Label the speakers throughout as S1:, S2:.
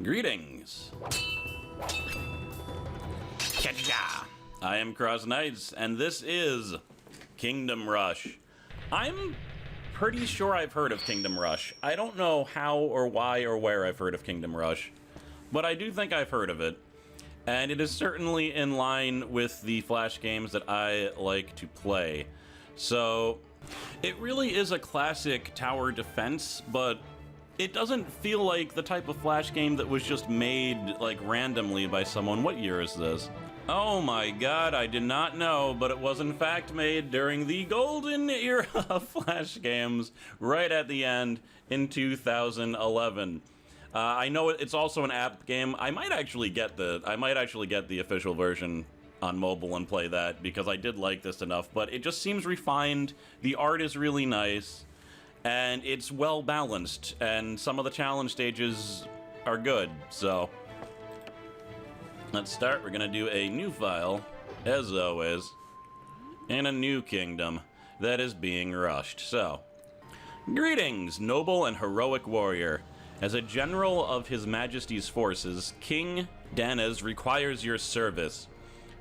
S1: Greetings! I am CrossKnights, and this is Kingdom Rush. I'm pretty sure I've heard of Kingdom Rush. I don't know how or why or where I've heard of Kingdom Rush, but I do think I've heard of it. And it is certainly in line with the Flash games that I like to play. So, it really is a classic tower defense, but it doesn't feel like the type of Flash game that was just made, like, randomly by someone. What year is this? Oh my god, I did not know, but it was in fact made during the golden era of Flash games, right at the end in 2011. I know it's also an app game. I might actually get the official version on mobile and play that, because I did like this enough, but it just seems refined, the art is really nice, and it's well balanced, and some of the challenge stages are good, so let's start. We're gonna do a new file, as always, in a new kingdom that is being rushed. So, greetings, noble and heroic warrior. As a general of His Majesty's forces, King Danez requires your service.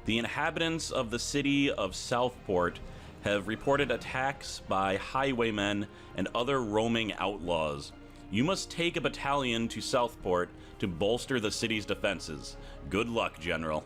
S1: The inhabitants of the city of Southport have reported attacks by highwaymen and other roaming outlaws. You must take a battalion to Southport to bolster the city's defenses. Good luck, General.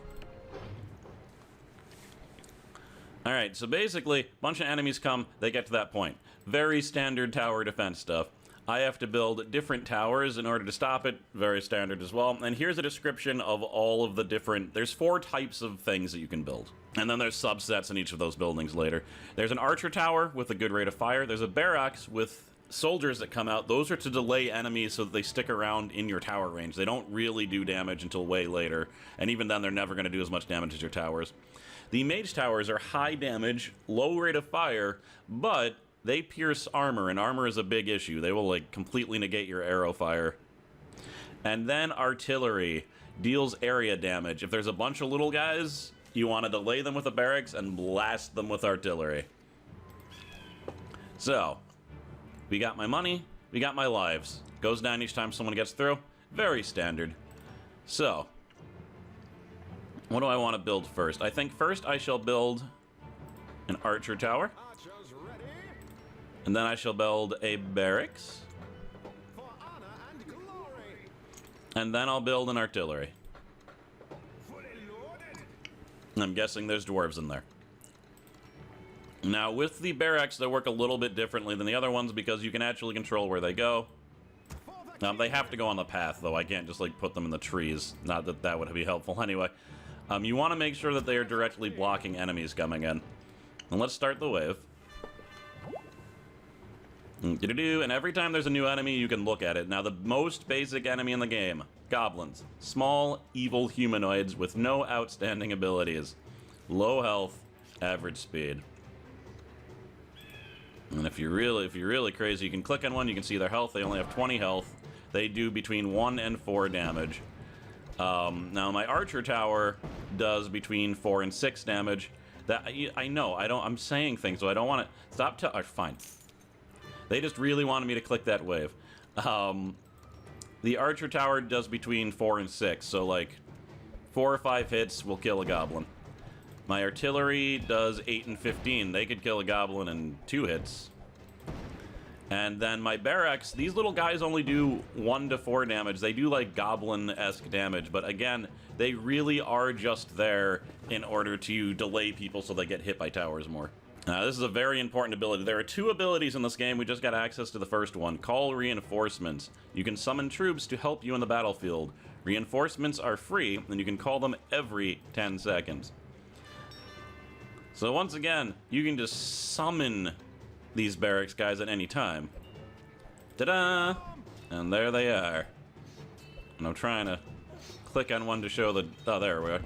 S1: Alright, so basically, a bunch of enemies come, they get to that point. Very standard tower defense stuff. I have to build different towers in order to stop it, very standard as well. And here's a description of all of the different, there's 4 types of things that you can build. And then there's subsets in each of those buildings later. There's an archer tower with a good rate of fire. There's a barracks with soldiers that come out. Those are to delay enemies so that they stick around in your tower range. They don't really do damage until way later. And even then, they're never going to do as much damage as your towers. The mage towers are high damage, low rate of fire, but they pierce armor, and armor is a big issue. They will, like, completely negate your arrow fire. And then artillery deals area damage. If there's a bunch of little guys, you want to delay them with a barracks and blast them with artillery. So, we got my money, we got my lives. Goes down each time someone gets through. Very standard. So, what do I want to build first? I think first I shall build an archer tower. And then I shall build a barracks. And then I'll build an artillery. And I'm guessing there's dwarves in there. Now, with the barracks, they work a little bit differently than the other ones because you can actually control where they go. They have to go on the path, though. I can't just, like, put them in the trees. Not that that would be helpful anyway. You want to make sure that they are directly blocking enemies coming in. And let's start the wave. And every time there's a new enemy, you can look at it. Now, the most basic enemy in the game, goblins. Small, evil humanoids with no outstanding abilities. Low health, average speed. And if you're really crazy, you can click on one, you can see their health. They only have 20 health. They do between 1 and 4 damage. Now, my archer tower does between 4 and 6 damage. That I know, I'm saying things, so I don't want to... Stop fine. They just really wanted me to click that wave. The archer tower does between 4 and 6, so like 4 or 5 hits will kill a goblin. My artillery does 8 and 15. They could kill a goblin in 2 hits. And then my barracks, these little guys only do 1 to 4 damage. They do like goblin-esque damage, but again, they really are just there in order to delay people so they get hit by towers more. This is a very important ability. There are 2 abilities in this game. We just got access to the first one. Call reinforcements. You can summon troops to help you in the battlefield. Reinforcements are free, and you can call them every 10 seconds. So once again, you can just summon these barracks guys at any time. Ta-da! And there they are. And I'm trying to click on one to show the... Oh, there we are.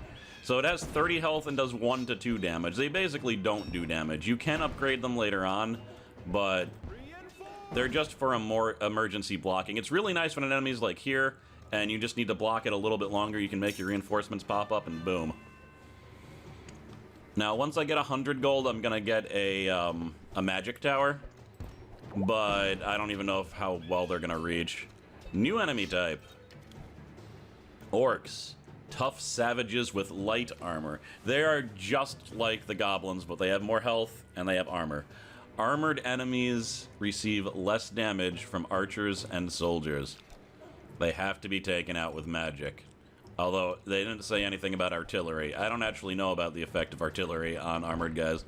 S1: So it has 30 health and does 1 to 2 damage. They basically don't do damage. You can upgrade them later on, but they're just for a more emergency blocking. It's really nice when an enemy's like here, and you just need to block it a little bit longer. You can make your reinforcements pop up, and boom. Now, once I get 100 gold, I'm gonna get a magic tower, but I don't even know how well they're gonna reach. New enemy type. Orcs. Tough savages with light armor. They are just like the goblins, but they have more health and they have armor. Armored enemies receive less damage from archers and soldiers. They have to be taken out with magic. Although, they didn't say anything about artillery. I don't actually know about the effect of artillery on armored guys.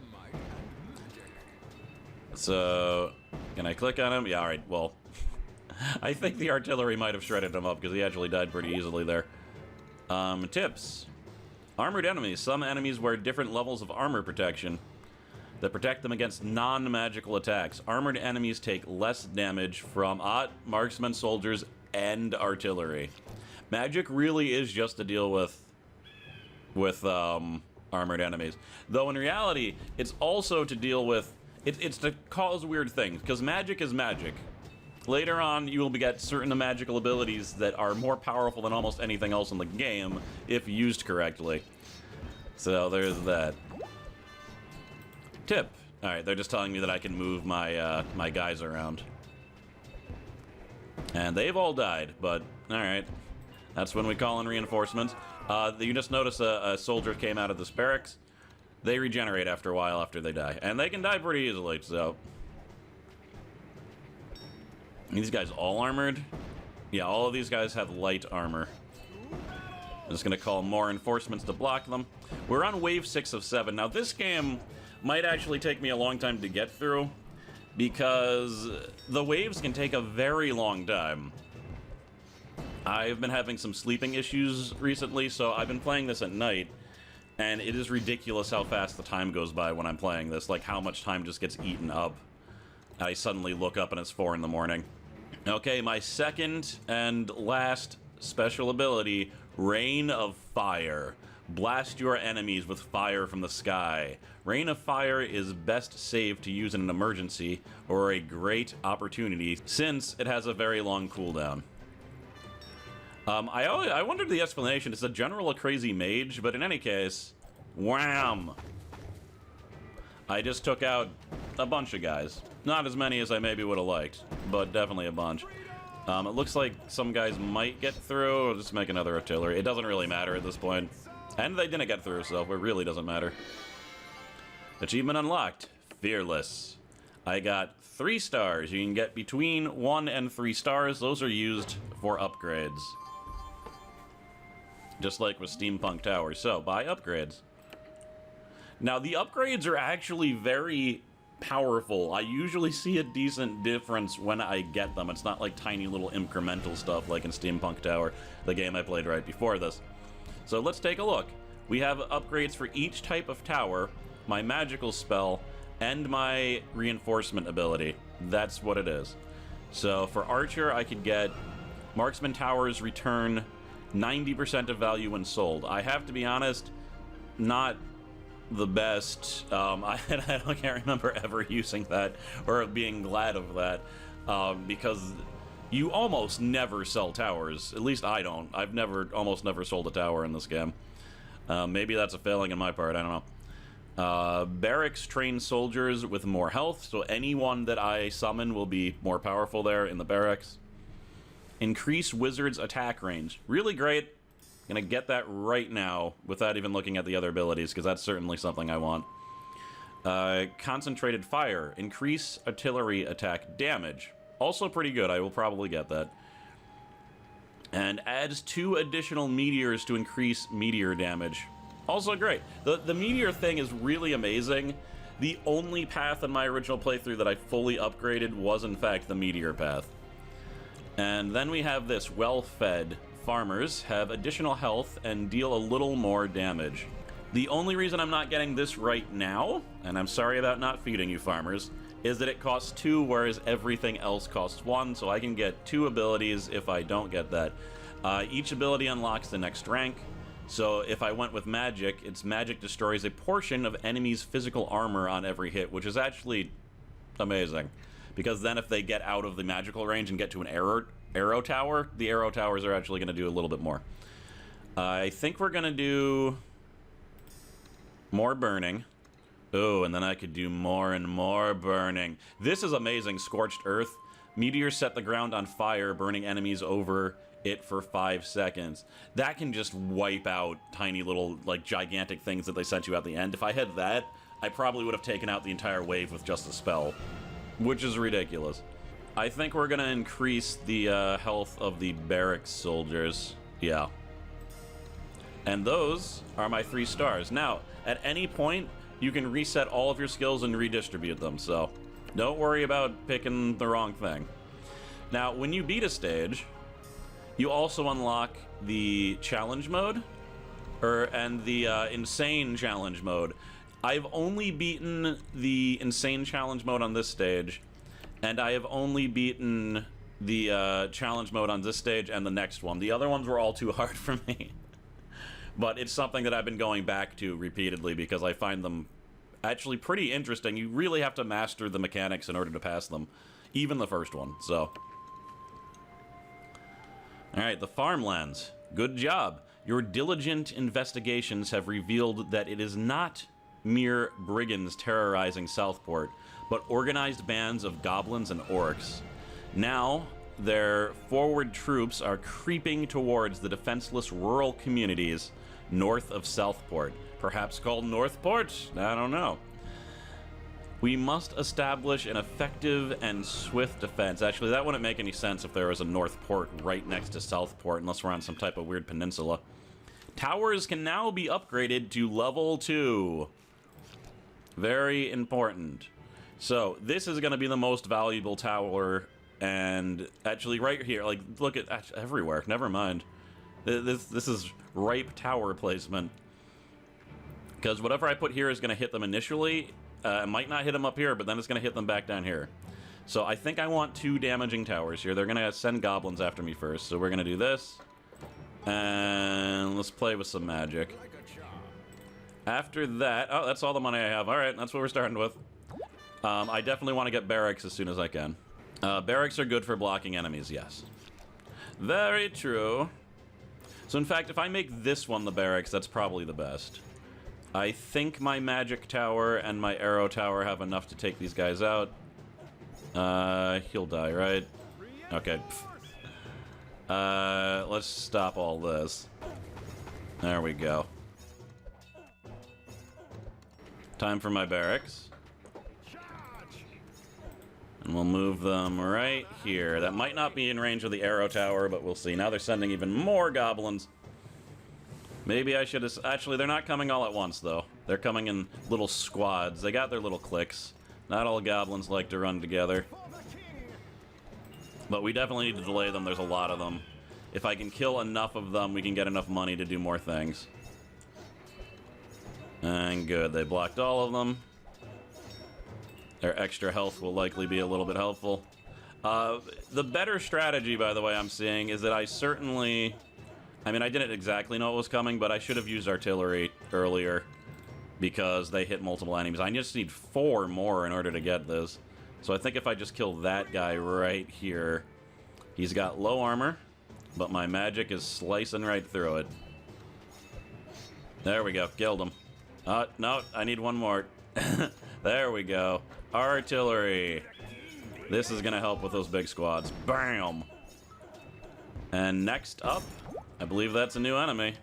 S1: So, can I click on him? Yeah, alright, well. I think the artillery might have shredded him up, because he actually died pretty easily there. Tips. Armored enemies. Some enemies wear different levels of armor protection that protect them against non-magical attacks. Armored enemies take less damage from marksmen, soldiers, and artillery. Magic really is just to deal with armored enemies. Though in reality, it's also to deal with... It's to cause weird things, because magic is magic. Later on, you will get certain magical abilities that are more powerful than almost anything else in the game, if used correctly. So, there's that. Tip. Alright, they're just telling me that I can move my, my guys around. And they've all died, but, alright. That's when we call in reinforcements. You just notice a soldier came out of this barracks. They regenerate after a while after they die. And they can die pretty easily, so... These guys all armored? Yeah, all of these guys have light armor. I'm just gonna call more enforcements to block them. We're on wave 6 of 7. Now, this game might actually take me a long time to get through, because the waves can take a very long time. I've been having some sleeping issues recently, so I've been playing this at night, and it is ridiculous how fast the time goes by when I'm playing this, like how much time just gets eaten up. I suddenly look up and it's 4 in the morning. Okay, my second and last special ability, Rain of Fire. Blast your enemies with fire from the sky. Rain of Fire is best saved to use in an emergency or a great opportunity, since it has a very long cooldown. I wondered the explanation. It's a general a crazy mage, but in any case, wham! I just took out a bunch of guys. Not as many as I maybe would have liked, but definitely a bunch. It looks like some guys might get through. I'll just make another artillery. It doesn't really matter at this point. And they didn't get through, so it really doesn't matter. Achievement unlocked. Fearless. I got 3 stars. You can get between 1 and 3 stars. Those are used for upgrades. Just like with Steampunk Tower. So, buy upgrades. Now, the upgrades are actually very powerful. I usually see a decent difference when I get them. It's not like tiny little incremental stuff like in Steampunk Tower, the game I played right before this. So let's take a look. We have upgrades for each type of tower, my magical spell, and my reinforcement ability. That's what it is. So for Archer, I could get Marksman Towers return 90% of value when sold. I have to be honest, not the best. I can't remember ever using that or being glad of that, because you almost never sell towers. At least I don't. I've almost never sold a tower in this game. Maybe that's a failing on my part, I don't know. Barracks train soldiers with more health, so anyone that I summon will be more powerful there in the barracks. Increase wizard's attack range. Really great. Gonna get that right now without even looking at the other abilities, because that's certainly something I want. Concentrated fire. Increase artillery attack damage. Also pretty good. I will probably get that. And adds 2 additional meteors to increase meteor damage. Also great. The meteor thing is really amazing. The only path in my original playthrough that I fully upgraded was, in fact, the meteor path. And then we have this well-fed. Farmers have additional health and deal a little more damage. The only reason I'm not getting this right now, and I'm sorry about not feeding you farmers, is that it costs 2, whereas everything else costs 1, so I can get 2 abilities if I don't get that. Each ability unlocks the next rank, so if I went with magic, its magic destroys a portion of enemies' physical armor on every hit, which is actually amazing. Because then if they get out of the magical range and get to an arrow tower, the arrow towers are actually going to do a little bit more. I think we're going to do more burning. Oh, and then I could do more and more burning. This is amazing. Scorched Earth. Meteors set the ground on fire, burning enemies over it for 5 seconds. That can just wipe out tiny little, like, gigantic things that they sent you at the end. If I had that, I probably would have taken out the entire wave with just a spell, which is ridiculous. I think we're gonna increase the health of the barracks soldiers. Yeah. And those are my 3 stars. Now, at any point, you can reset all of your skills and redistribute them, so don't worry about picking the wrong thing. Now, when you beat a stage, you also unlock the challenge mode, and the insane challenge mode. I've only beaten the insane challenge mode on this stage, and I have only beaten the challenge mode on this stage and the next one. The other ones were all too hard for me. But it's something that I've been going back to repeatedly because I find them actually pretty interesting. You really have to master the mechanics in order to pass them. Even the first one, so. Alright, the farmlands. Good job. Your diligent investigations have revealed that it is not mere brigands terrorizing Southport, but organized bands of goblins and orcs. Now, their forward troops are creeping towards the defenseless rural communities north of Southport. Perhaps called Northport? I don't know. We must establish an effective and swift defense. Actually, that wouldn't make any sense if there was a Northport right next to Southport, unless we're on some type of weird peninsula. Towers can now be upgraded to level 2. Very important. So, this is going to be the most valuable tower, and actually right here, like, look at everywhere, never mind. This is ripe tower placement. Because whatever I put here is going to hit them initially. It might not hit them up here, but then it's going to hit them back down here. So I think I want 2 damaging towers here. They're going to send goblins after me first. So we're going to do this. And let's play with some magic. After that... Oh, that's all the money I have. All right, that's what we're starting with. I definitely want to get barracks as soon as I can. Barracks are good for blocking enemies, yes. Very true. So in fact, if I make this one the barracks, that's probably the best. I think my magic tower and my arrow tower have enough to take these guys out. He'll die, right? Okay. Let's stop all this. There we go. Time for my barracks. And we'll move them right here. That might not be in range of the arrow tower, but we'll see. Now they're sending even more goblins. Maybe I should have... Actually, they're not coming all at once, though. They're coming in little squads. They got their little cliques. Not all goblins like to run together. But we definitely need to delay them. There's a lot of them. If I can kill enough of them, we can get enough money to do more things. And good. They blocked all of them. Their extra health will likely be a little bit helpful. The better strategy, by the way, I'm seeing is that I certainly... I mean, I didn't exactly know it was coming, but I should have used artillery earlier because they hit multiple enemies. I just need 4 more in order to get this. So I think if I just kill that guy right here, he's got low armor, but my magic is slicing right through it. There we go. Killed him. No, I need 1 more. There we go. Artillery. This is going to help with those big squads. Bam! And next up... I believe that's a new enemy.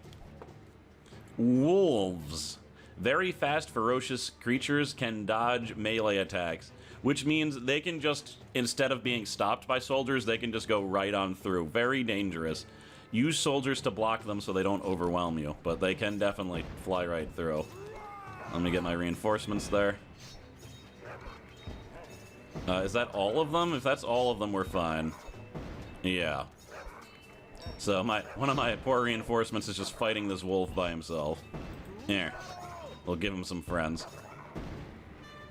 S1: Wolves. Very fast, ferocious creatures can dodge melee attacks, which means they can just, instead of being stopped by soldiers, they can just go right on through. Very dangerous. Use soldiers to block them so they don't overwhelm you, but they can definitely fly right through. Let me get my reinforcements there. Is that all of them? If that's all of them, we're fine. Yeah. So one of my poor reinforcements is just fighting this wolf by himself. Here. We'll give him some friends.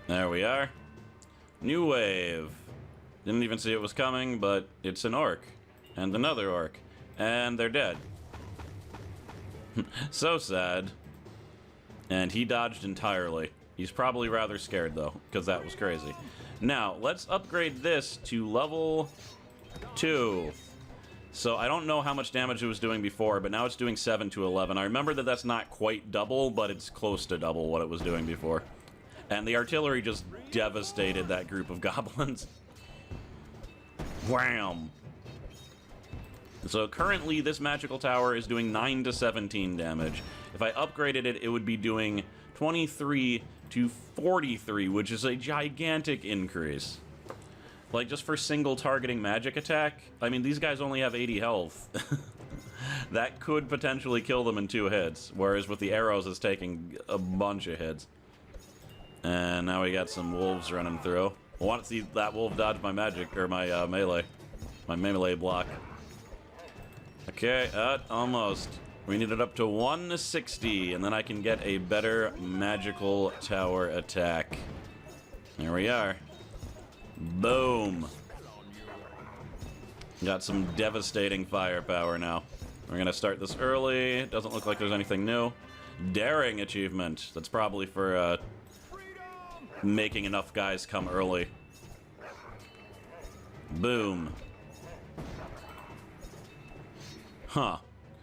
S1: There we are. New wave. Didn't even see it was coming, but it's an orc. And another orc. And they're dead. So sad. And he dodged entirely. He's probably rather scared, though, because that was crazy. Now, let's upgrade this to level 2. So I don't know how much damage it was doing before, but now it's doing 7 to 11. I remember that that's not quite double, but it's close to double what it was doing before. And the artillery just devastated that group of goblins. Wham! So currently, this magical tower is doing 9 to 17 damage. If I upgraded it, it would be doing 23 to 43, which is a gigantic increase. Like, just for single targeting magic attack, I mean, these guys only have 80 health. That could potentially kill them in 2 hits, whereas with the arrows, it's taking a bunch of hits. And now we got some wolves running through. I want to see that wolf dodge my magic, or my melee. My melee block. Okay, almost. We need it up to 160, and then I can get a better magical tower attack. There we are. Boom. Got some devastating firepower now. We're gonna start this early. Doesn't look like there's anything new. Daring achievement. That's probably for making enough guys come early. Boom. Huh.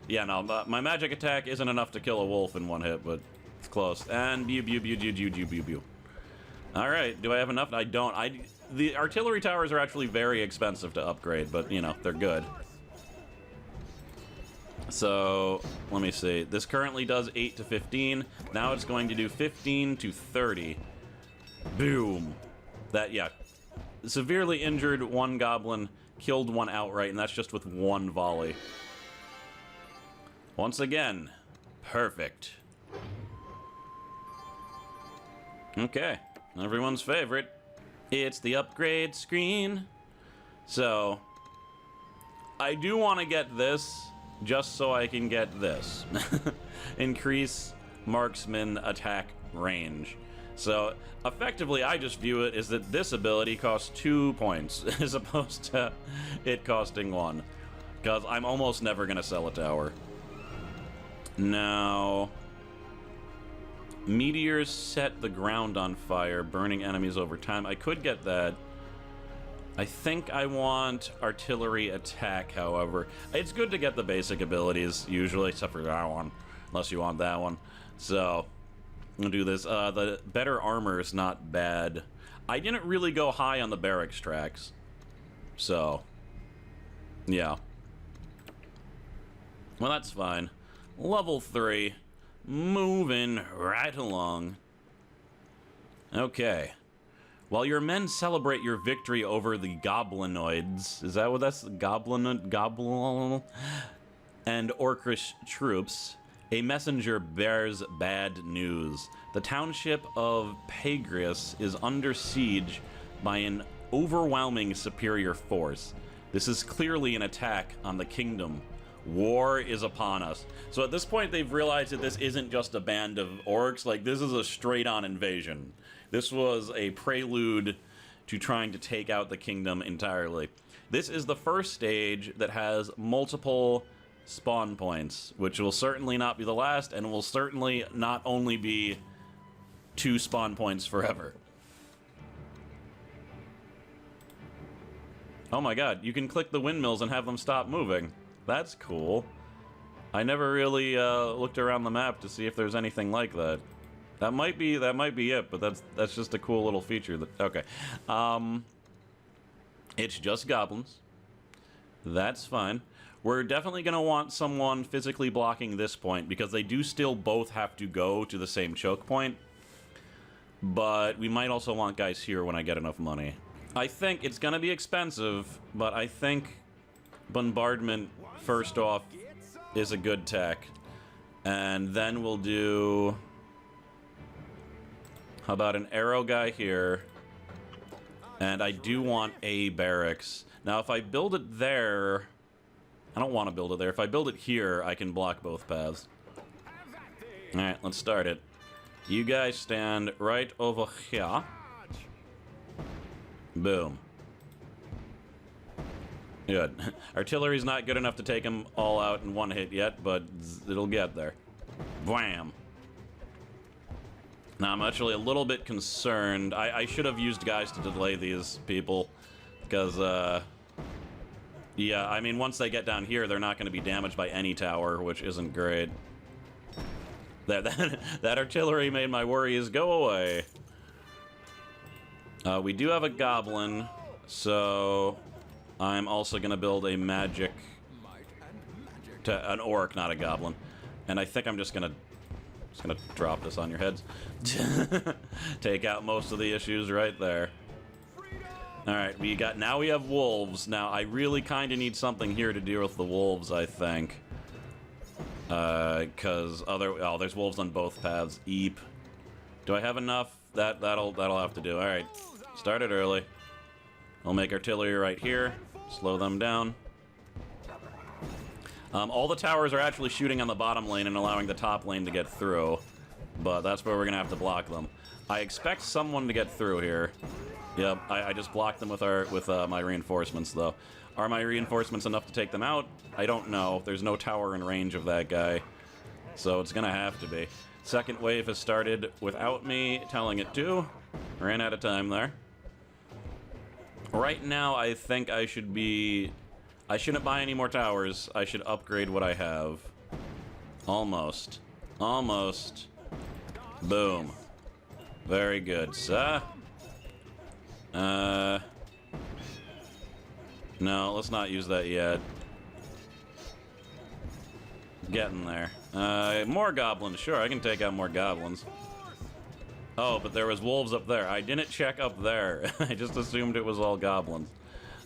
S1: Yeah, no, my magic attack isn't enough to kill a wolf in 1 hit, but it's close. And pew. Alright, do I have enough? I don't. The artillery towers are actually very expensive to upgrade, but, you know, they're good. So, let me see. This currently does 8 to 15. Now it's going to do 15 to 30. Boom. That, yeah. Severely injured 1 goblin, killed 1 outright, and that's just with 1 volley. Once again, perfect. Okay, everyone's favorite. It's the upgrade screen. So, I do want to get this, just so I can get this. Increase marksman attack range. So, effectively, I just view it as that this ability costs 2 points, as opposed to it costing 1. Because I'm almost never going to sell a tower. Now, meteors set the ground on fire, burning enemies over time. I could get that. I think I want artillery attack, however. It's good to get the basic abilities, usually, except for that one, unless you want that one. So, I'm gonna do this. The better armor is not bad. I didn't really go high on the barracks tracks. So, yeah. Well, that's fine. Level 3. Moving right along. Okay. While your men celebrate your victory over the goblinoids, is that what that's? Goblin and orcish troops, a messenger bears bad news. The township of Pagrius is under siege by an overwhelming superior force. This is clearly an attack on the kingdom. War is upon us. So at this point, they've realized that this isn't just a band of orcs. Like, this is a straight-on invasion. This was a prelude to trying to take out the kingdom entirely. This is the first stage that has multiple spawn points, which will certainly not be the last, and will certainly not only be 2 spawn points forever. Oh my god, you can click the windmills and have them stop moving. That's cool. I never really looked around the map to see if there's anything like that. That might be it, but that's just a cool little feature. Okay. It's just goblins. That's fine. We're definitely going to want someone physically blocking this point, because they do still both have to go to the same choke point. But we might also want guys here when I get enough money. I think it's going to be expensive, but I think bombardment, first off, is a good tech. And then we'll do... How about an arrow guy here? And I do want a barracks. Now, if I build it there... I don't want to build it there. If I build it here, I can block both paths. Alright, let's start it. You guys stand right over here. Boom. Good. Artillery's not good enough to take them all out in 1 hit yet, but it'll get there. Blam. Now, I'm actually a little bit concerned. I should have used guys to delay these people, because, yeah, I mean, once they get down here, they're not going to be damaged by any tower, which isn't great. That artillery made my worries go away. We do have a goblin, so I'm also going to build a magic An orc, not a goblin. And I think I'm just gonna drop this on your heads. Take out most of the issues right there. Alright, now we have wolves. Now, I really kind of need something here to deal with the wolves, I think. Because there's wolves on both paths. Eep. Do I have enough? That'll have to do. Alright, start it early. I'll make artillery right here. Slow them down. All the towers are actually shooting on the bottom lane and allowing the top lane to get through. But that's where we're going to have to block them. I expect someone to get through here. Yep, I just blocked them with my reinforcements, though. Are my reinforcements enough to take them out? I don't know. There's no tower in range of that guy. So it's going to have to be. Second wave has started without me telling it to. Ran out of time there. Right now, I think I shouldn't buy any more towers. I should upgrade what I have. Almost. Almost. Boom. Very good, sir. No, let's not use that yet. Getting there. More goblins. Sure, I can take out more goblins. Oh, but there was wolves up there. I didn't check up there. I just assumed it was all goblins.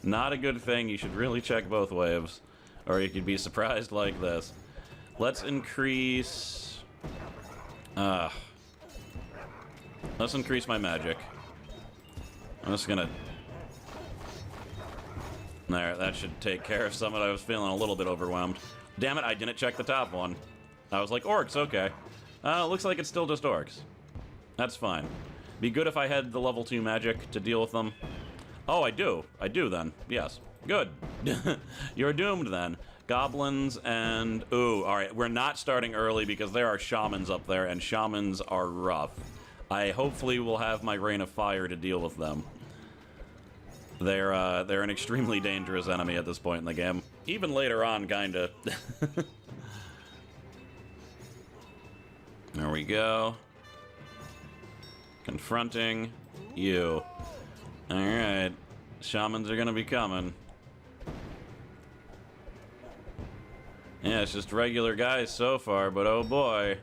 S1: Not a good thing. You should really check both waves, or you could be surprised like this. Let's increase... let's increase my magic. I'm just gonna... There, that should take care of some of it. I was feeling a little bit overwhelmed. Damn it, I didn't check the top one. I was like, orcs, okay. Looks like it's still just orcs. That's fine. Be good if I had the level 2 magic to deal with them. Oh, I do. I do then. Yes. Good. You're doomed then. Goblins and... Ooh, alright. We're not starting early because there are shamans up there, and shamans are rough. I hopefully will have my rain of fire to deal with them. They're an extremely dangerous enemy at this point in the game. Even later on, kinda. There we go. Confronting you. Alright. Shamans are gonna be coming. Yeah, it's just regular guys so far, but oh boy.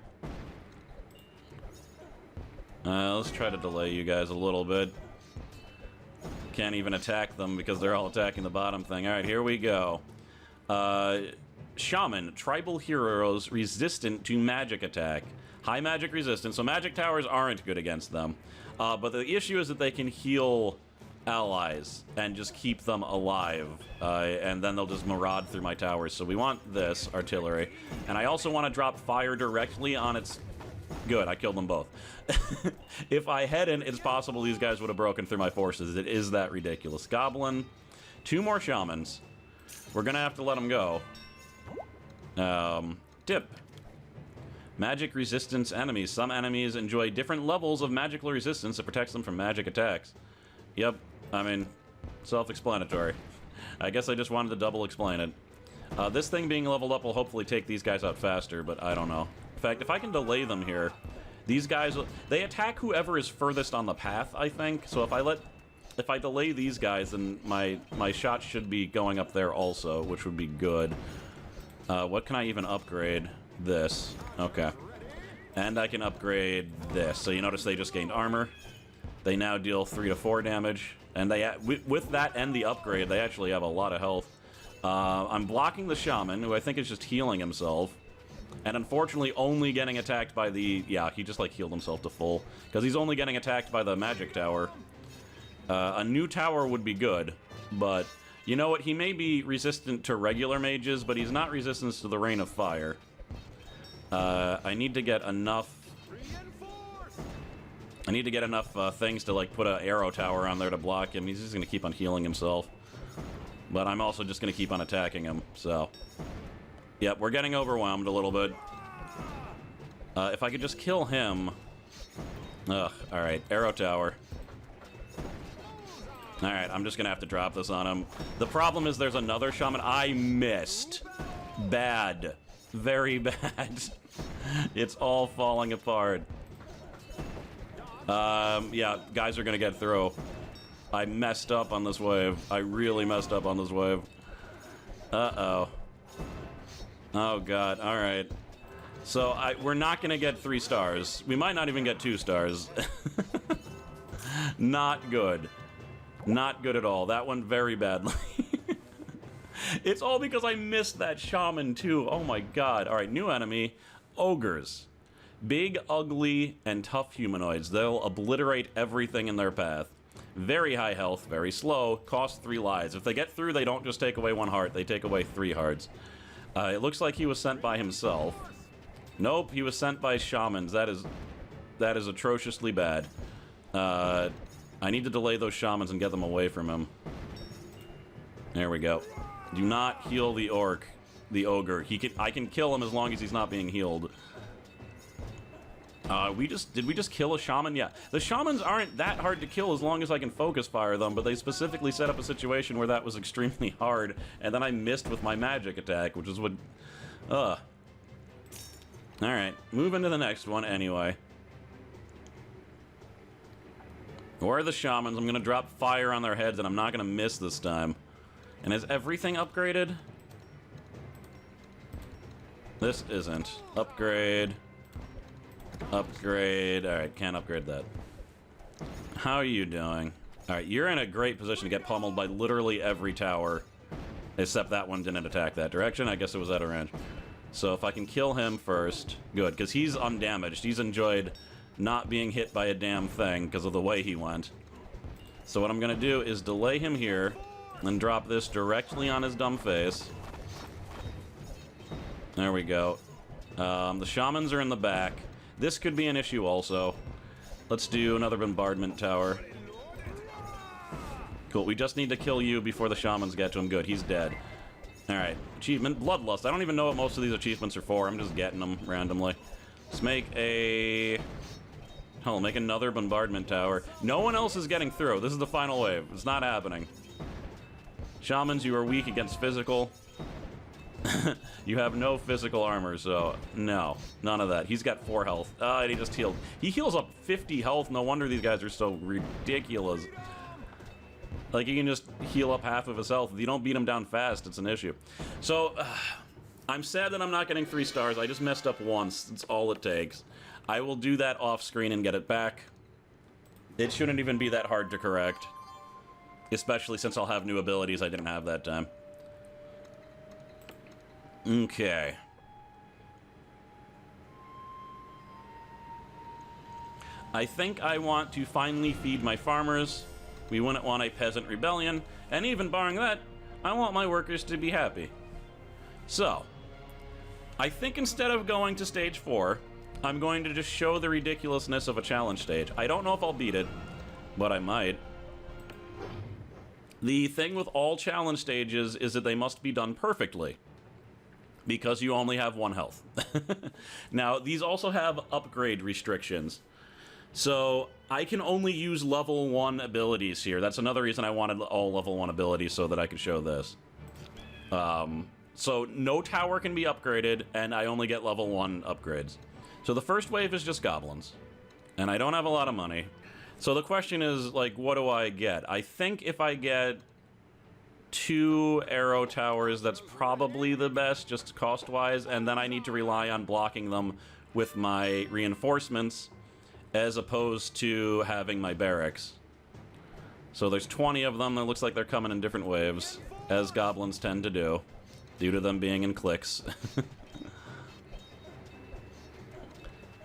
S1: Let's try to delay you guys a little bit. Can't even attack them because they're all attacking the bottom thing. Alright, here we go. Shaman. Tribal heroes resistant to magic attack. High magic resistance, so magic towers aren't good against them. But the issue is that they can heal allies and just keep them alive. And then they'll just maraud through my towers. So we want this artillery. And I also want to drop fire directly on its... Good, I killed them both. If I hadn't, it's possible these guys would have broken through my forces. It is that ridiculous. Goblin. 2 more shamans. We're gonna have to let them go. Dip. Magic resistance enemies. Some enemies enjoy different levels of magical resistance that protects them from magic attacks. Yep, I mean, self-explanatory. I guess I just wanted to double explain it. This thing being leveled up will hopefully take these guys out faster, but I don't know. In fact, if I can delay them here, these guys, they attack whoever is furthest on the path, I think. So if I delay these guys, then my shot should be going up there also, which would be good. What can I even upgrade? This. Okay. And I can upgrade this. So you notice they just gained armor. They now deal 3 to 4 damage. And they with that and the upgrade, they actually have a lot of health. I'm blocking the shaman, who I think is just healing himself. And unfortunately only getting attacked by the... Yeah, he just like healed himself to full. Because he's only getting attacked by the magic tower. A new tower would be good. But you know what? He may be resistant to regular mages, but he's not resistant to the rain of fire. I need to get enough... things to, like, put an arrow tower on there to block him. He's just going to keep on healing himself. But I'm also just going to keep on attacking him, so... Yep, we're getting overwhelmed a little bit. If I could just kill him... Ugh, alright, arrow tower. Alright, I'm just going to have to drop this on him. The problem is there's another shaman. I missed. Bad. Very bad. It's all falling apart. Yeah, guys are gonna get through. I messed up on this wave. I really messed up on this wave. Uh-oh. Oh, God. All right. So we're not going to get 3 stars. We might not even get 2 stars. Not good. Not good at all. That went very badly. It's all because I missed that shaman, too. Oh, my God. All right, new enemy. Ogres. Big, ugly, and tough humanoids. They'll obliterate everything in their path. Very high health, very slow, cost 3 lives. If they get through, they don't just take away 1 heart, they take away 3 hearts. It looks like he was sent by himself. Nope, he was sent by shamans. That is atrociously bad. I need to delay those shamans and get them away from him. There we go. Do not heal the orc, the ogre. I can kill him as long as he's not being healed. Did we just kill a shaman? Yeah. The shamans aren't that hard to kill as long as I can focus fire them, but they specifically set up a situation where that was extremely hard, and then I missed with my magic attack, which is what... Alright, moving to the next one anyway. Where are the shamans? I'm gonna drop fire on their heads, and I'm not gonna miss this time. And is everything upgraded? This isn't. Upgrade... Upgrade. Alright, can't upgrade that. How are you doing? Alright, you're in a great position to get pummeled by literally every tower. Except that one didn't attack that direction. I guess it was out of range. So if I can kill him first, good. Because he's undamaged. He's enjoyed not being hit by a damn thing because of the way he went. So what I'm going to do is delay him here and drop this directly on his dumb face. There we go. The shamans are in the back. This could be an issue also. Let's do another bombardment tower. Cool, we just need to kill you before the shamans get to him. Good, he's dead. Alright, achievement, Bloodlust. I don't even know what most of these achievements are for. I'm just getting them randomly. Let's make a... Hell, make another bombardment tower. No one else is getting through. This is the final wave. It's not happening. Shamans, you are weak against physical. You have no physical armor, so no, none of that. He's got 4 health. And he just healed. He heals up 50 health. No wonder these guys are so ridiculous. Like, he can just heal up half of his health. If you don't beat him down fast, it's an issue. So, I'm sad that I'm not getting 3 stars. I just messed up once. That's all it takes. I will do that off screen and get it back. It shouldn't even be that hard to correct. Especially since I'll have new abilities I didn't have that time. Okay. I think I want to finally feed my farmers. We wouldn't want a peasant rebellion. And even barring that, I want my workers to be happy. So, I think instead of going to stage 4, I'm going to just show the ridiculousness of a challenge stage. I don't know if I'll beat it, but I might. The thing with all challenge stages is that they must be done perfectly. Because you only have 1 health. Now, these also have upgrade restrictions. So, I can only use level 1 abilities here. That's another reason I wanted all level 1 abilities so that I could show this. So, no tower can be upgraded, and I only get level 1 upgrades. So the first wave is just goblins. And I don't have a lot of money. So the question is, like, what do I get? I think if I get 2 arrow towers, that's probably the best, just cost-wise, and then I need to rely on blocking them with my reinforcements, as opposed to having my barracks. So there's 20 of them. It looks like they're coming in different waves, as goblins tend to do, due to them being in cliques.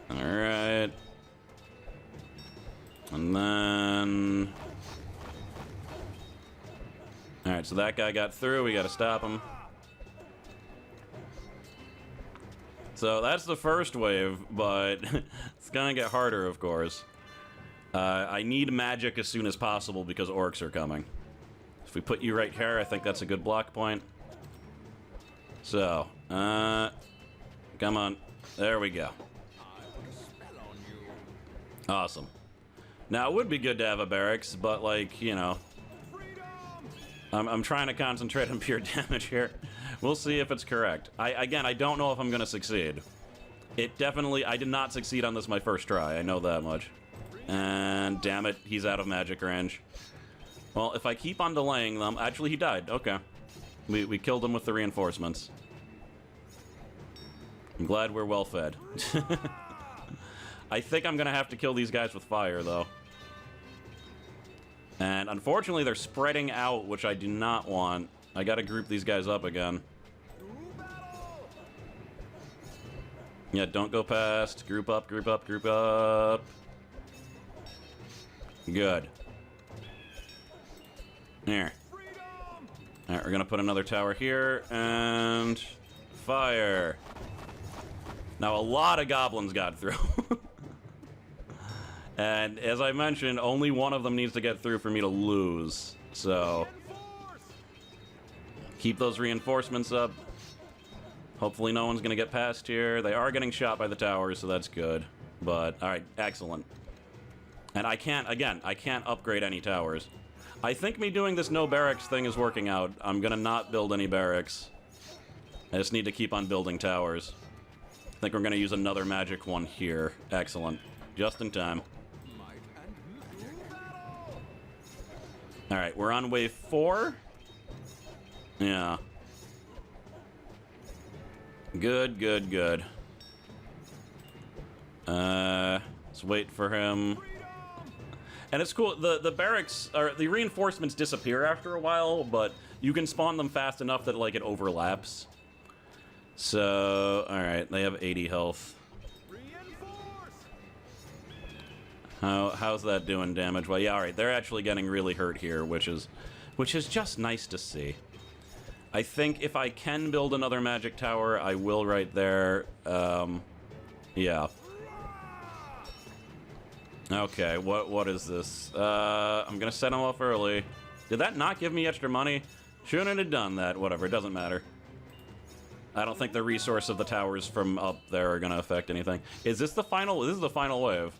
S1: Alright. And then... Alright, so that guy got through. We gotta stop him. So that's the first wave, but it's gonna get harder, of course. I need magic as soon as possible because orcs are coming. If we put you right here, I think that's a good block point. So, come on. There we go. Awesome. Now, it would be good to have a barracks, but, like, you know... I'm trying to concentrate on pure damage here. We'll see if it's correct. Again, I don't know if I'm going to succeed. It definitely... I did not succeed on this my first try. I know that much. And, damn it, he's out of magic range. Well, if I keep on delaying them... Actually, he died. Okay. We killed him with the reinforcements. I'm glad we're well fed. I think I'm gonna have to kill these guys with fire, though. And unfortunately, they're spreading out, which I do not want. I gotta group these guys up again. Yeah, don't go past. Group up, group up, group up. Good. There. Alright, we're gonna put another tower here, and... fire. Now, a lot of goblins got through. And as I mentioned, only one of them needs to get through for me to lose. So... keep those reinforcements up. Hopefully no one's gonna get past here. They are getting shot by the towers, so that's good. But, alright, excellent. And I can't, again, I can't upgrade any towers. I think me doing this no barracks thing is working out. I'm gonna not build any barracks. I just need to keep on building towers. I think we're gonna use another magic one here. Excellent. Just in time. Alright, we're on wave 4. Yeah. Good, good, good. Let's wait for him. And it's cool, the barracks, or the reinforcements disappear after a while, but you can spawn them fast enough that, like, it overlaps. So, alright, they have 80 health. How's that doing damage? Well, yeah, alright, they're actually getting really hurt here, which is just nice to see. I think if I can build another magic tower, I will right there. Yeah. Okay, what is this? I'm gonna set him off early. Did that not give me extra money? Shouldn't have done that. Whatever, it doesn't matter. I don't think the resource of the towers from up there are gonna affect anything. Is this the final? This is the final wave.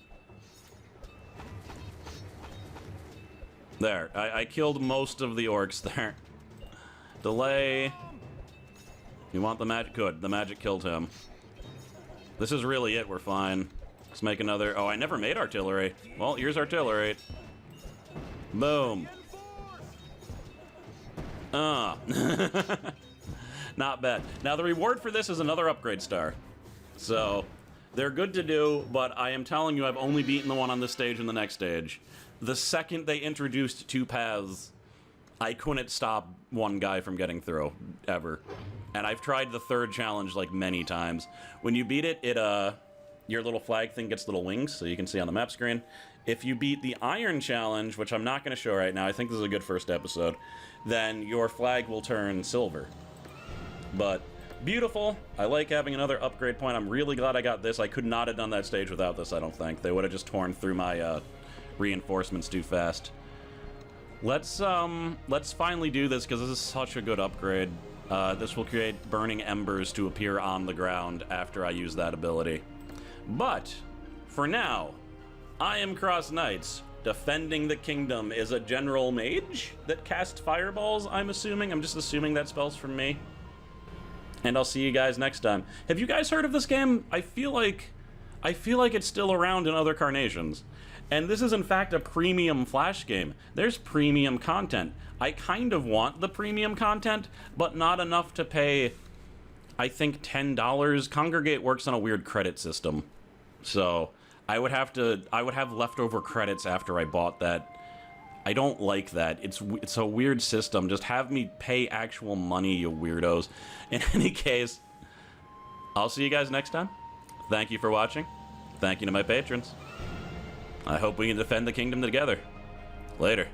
S1: There, I killed most of the orcs there. Delay. You want the magic? Good, the magic killed him. This is really it, we're fine. Let's make another... oh, I never made artillery. Well, here's artillery. Boom. Not bad. Now, the reward for this is another upgrade star. So, they're good to do, but I am telling you, I've only beaten the one on this stage and the next stage. The second they introduced 2 paths, I couldn't stop one guy from getting through, ever. And I've tried the 3rd challenge, like, many times. When you beat it, your little flag thing gets little wings, so you can see on the map screen. If you beat the Iron Challenge, which I'm not going to show right now, I think this is a good first episode, then your flag will turn silver. But, beautiful. I like having another upgrade point. I'm really glad I got this. I could not have done that stage without this, I don't think. They would have just torn through my reinforcements too fast. Let's finally do this, because this is such a good upgrade. This will create burning embers to appear on the ground after I use that ability. But, for now, I am CrossKnights. Defending the Kingdom is a general mage that casts fireballs, I'm assuming. I'm just assuming that spell's from me. And I'll see you guys next time. Have you guys heard of this game? I feel like it's still around in other carnations. And this is, in fact, a premium Flash game. There's premium content. I kind of want the premium content, but not enough to pay, I think, $10. Congregate works on a weird credit system. So, I would have leftover credits after I bought that. I don't like that. It's a weird system. Just have me pay actual money, you weirdos. In any case, I'll see you guys next time. Thank you for watching. Thank you to my patrons. I hope we can defend the kingdom together. Later.